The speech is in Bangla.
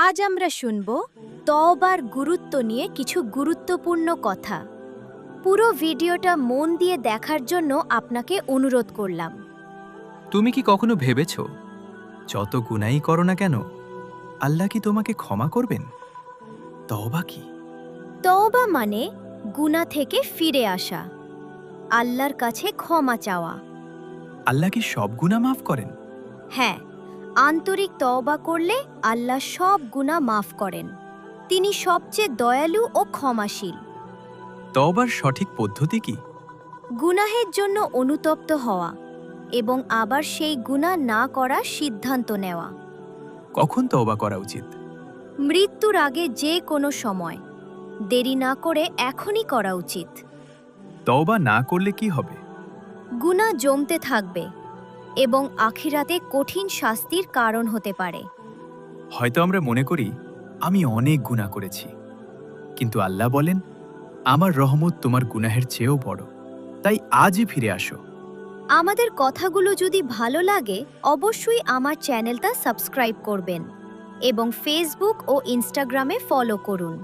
আজ আমরা শুনব তওবার গুরুত্ব নিয়ে কিছু গুরুত্বপূর্ণ কথা। পুরো ভিডিওটা মন দিয়ে দেখার জন্য আপনাকে অনুরোধ করলাম। তুমি কি কখনো ভেবেছ যত গুনাই করো না কেন আল্লাহ কি তোমাকে ক্ষমা করবেন? তওবা কি? তওবা মানে গুনাহ থেকে ফিরে আসা, আল্লাহর কাছে ক্ষমা চাওয়া। আল্লাহ কি সব গুনাহ মাফ করেন? হ্যাঁ, আন্তরিক তওবা করলে আল্লাহ সব গুনাহ মাফ করেন। তিনি সবচেয়ে দয়ালু ও ক্ষমাশীল। তওবার সঠিক পদ্ধতি কি? গুনাহের জন্য অনুতপ্ত হওয়া এবং আবার সেই গুনাহ না করার সিদ্ধান্ত নেওয়া। কখন তওবা করা উচিত? মৃত্যুর আগে যে কোনো সময়, দেরি না করে এখনই করা উচিত। তওবা না করলে কি হবে? গুনাহ জমতে থাকবে এবং আখিরাতে কঠিন শাস্তির কারণ হতে পারে। হয়তো আমরা মনে করি আমি অনেক গুনাহ করেছি, কিন্তু আল্লাহ বলেন আমার রহমত তোমার গুনাহের চেয়েও বড়, তাই আজই ফিরে আসো। আমাদের কথাগুলো যদি ভালো লাগে অবশ্যই আমার চ্যানেলটা সাবস্ক্রাইব করবেন এবং ফেসবুক ও ইনস্টাগ্রামে ফলো করুন।